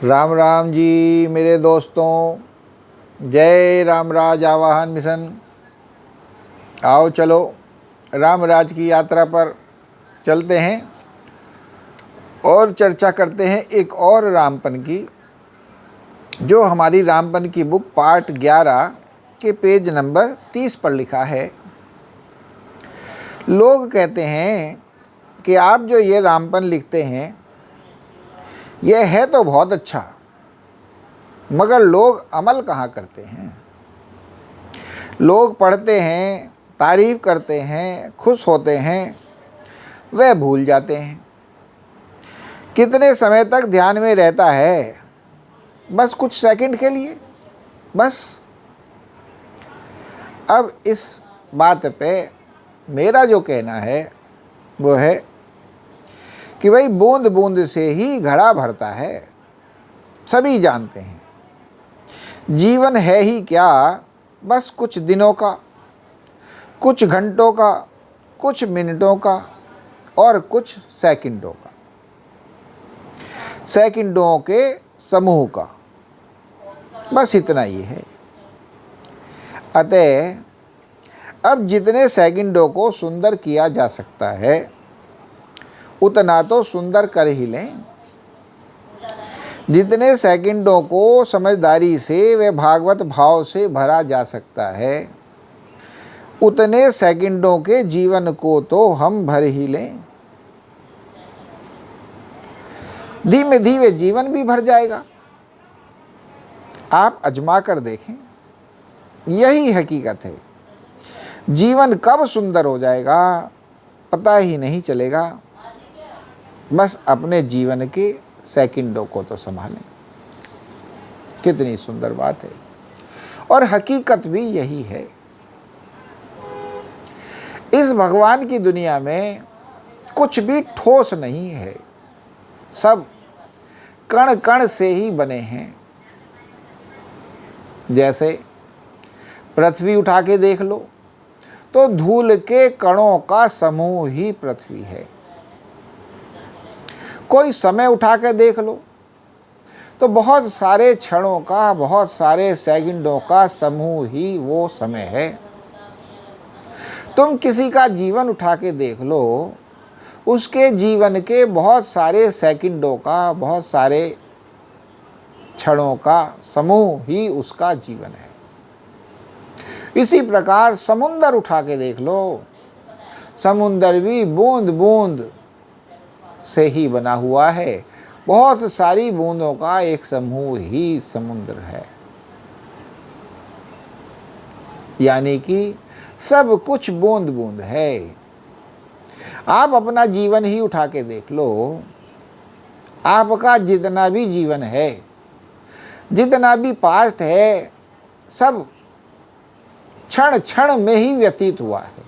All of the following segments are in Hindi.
राम राम जी मेरे दोस्तों, जय रामराज आवाहन मिशन। आओ चलो राम राज की यात्रा पर चलते हैं और चर्चा करते हैं एक और रामपन की, जो हमारी रामपन की बुक पार्ट 11 के पेज नंबर 30 पर लिखा है। लोग कहते हैं कि आप जो ये रामपन लिखते हैं यह है तो बहुत अच्छा, मगर लोग अमल कहाँ करते हैं। लोग पढ़ते हैं, तारीफ करते हैं, खुश होते हैं, वह भूल जाते हैं। कितने समय तक ध्यान में रहता है? बस कुछ सेकंड के लिए, बस। अब इस बात पे मेरा जो कहना है वो है कि भाई बूंद बूंद से ही घड़ा भरता है, सभी जानते हैं। जीवन है ही क्या, बस कुछ दिनों का, कुछ घंटों का, कुछ मिनटों का और कुछ सेकंडों का, सेकंडों के समूह का, बस इतना ही है। अतः अब जितने सेकंडों को सुंदर किया जा सकता है उतना तो सुंदर कर ही लें। जितने सेकंडों को समझदारी से व भागवत भाव से भरा जा सकता है उतने सेकंडों के जीवन को तो हम भर ही लें। धीमे धीमे जीवन भी भर जाएगा। आप आजमा कर देखें, यही हकीकत है। जीवन कब सुंदर हो जाएगा पता ही नहीं चलेगा। बस अपने जीवन के सेकंडों को तो संभालें। कितनी सुंदर बात है, और हकीकत भी यही है। इस भगवान की दुनिया में कुछ भी ठोस नहीं है, सब कण कण से ही बने हैं। जैसे पृथ्वी उठा के देख लो तो धूल के कणों का समूह ही पृथ्वी है। कोई समय उठा के देख लो तो बहुत सारे क्षणों का, बहुत सारे सेकंडों का समूह ही वो समय है। तुम किसी का जीवन उठा के देख लो, उसके जीवन के बहुत सारे सेकंडों का, बहुत सारे क्षणों का समूह ही उसका जीवन है। इसी प्रकार समुंदर उठा के देख लो, समुंदर भी बूंद बूंद से ही बना हुआ है। बहुत सारी बूंदों का एक समूह ही समुद्र है। यानी कि सब कुछ बूंद बूंद है। आप अपना जीवन ही उठा के देख लो, आपका जितना भी जीवन है, जितना भी पास्ट है, सब क्षण क्षण में ही व्यतीत हुआ है।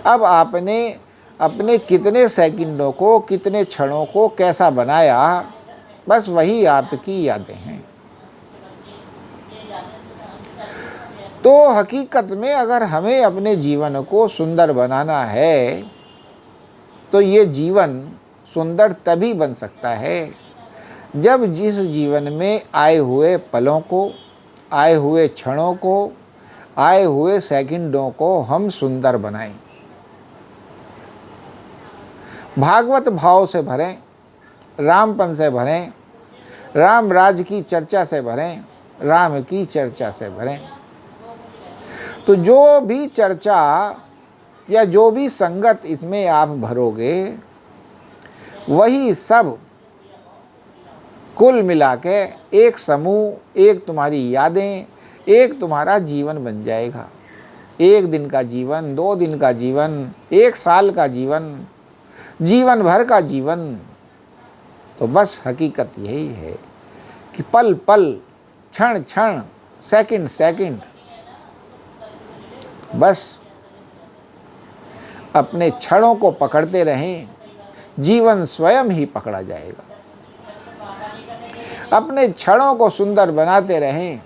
अब आपने अपने कितने सेकंडों को, कितने क्षणों को कैसा बनाया, बस वही आपकी यादें हैं। तो हकीकत में अगर हमें अपने जीवन को सुंदर बनाना है तो ये जीवन सुंदर तभी बन सकता है जब जिस जीवन में आए हुए पलों को, आए हुए क्षणों को, आए हुए सेकंडों को हम सुंदर बनाएं। भागवत भाव से भरें, रामपन से भरें, राम राज की चर्चा से भरें, राम की चर्चा से भरें। तो जो भी चर्चा या जो भी संगत इसमें आप भरोगे, वही सब कुल मिला के एक समूह, एक तुम्हारी यादें, एक तुम्हारा जीवन बन जाएगा। एक दिन का जीवन, 2 दिन का जीवन, 1 साल का जीवन, जीवन भर का जीवन। तो बस हकीकत यही है कि पल पल, क्षण क्षण, सेकंड सेकंड, बस अपने क्षणों को पकड़ते रहें, जीवन स्वयं ही पकड़ा जाएगा। अपने क्षणों को सुंदर बनाते रहें,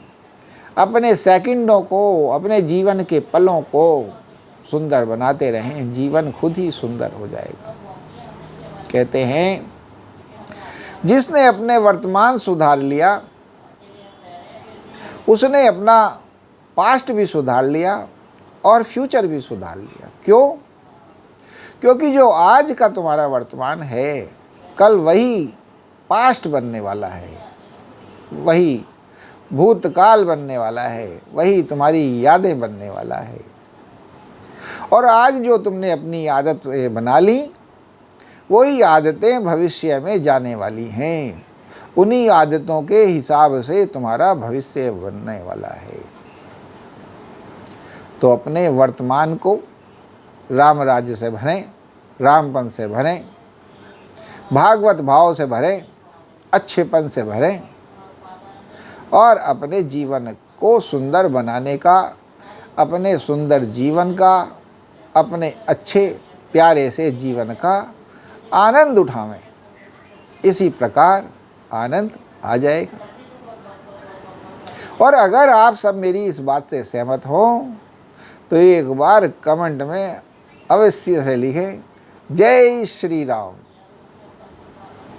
अपने सेकंडों को, अपने जीवन के पलों को सुंदर बनाते रहें, जीवन खुद ही सुंदर हो जाएगा। कहते हैं जिसने अपने वर्तमान सुधार लिया उसने अपना पास्ट भी सुधार लिया और फ्यूचर भी सुधार लिया। क्यों? क्योंकि जो आज का तुम्हारा वर्तमान है कल वही पास्ट बनने वाला है, वही भूतकाल बनने वाला है, वही तुम्हारी यादें बनने वाला है। और आज जो तुमने अपनी आदत बना ली वही आदतें भविष्य में जाने वाली हैं। उन्हीं आदतों के हिसाब से तुम्हारा भविष्य बनने वाला है। तो अपने वर्तमान को राम राज्य से भरें, रामपन से भरें, भागवत भाव से भरें, अच्छेपन से भरें और अपने जीवन को सुंदर बनाने का, अपने सुंदर जीवन का, अपने अच्छे प्यारे से जीवन का आनंद उठावें। इसी प्रकार आनंद आ जाएगा। और अगर आप सब मेरी इस बात से सहमत हो तो एक बार कमेंट में अवश्य से लिखें जय श्री राम।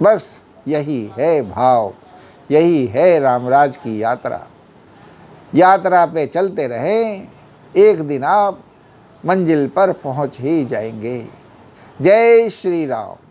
बस यही है भाव, यही है रामराज की यात्रा। यात्रा पे चलते रहें, एक दिन आप मंजिल पर पहुंच ही जाएंगे। जय श्री राम।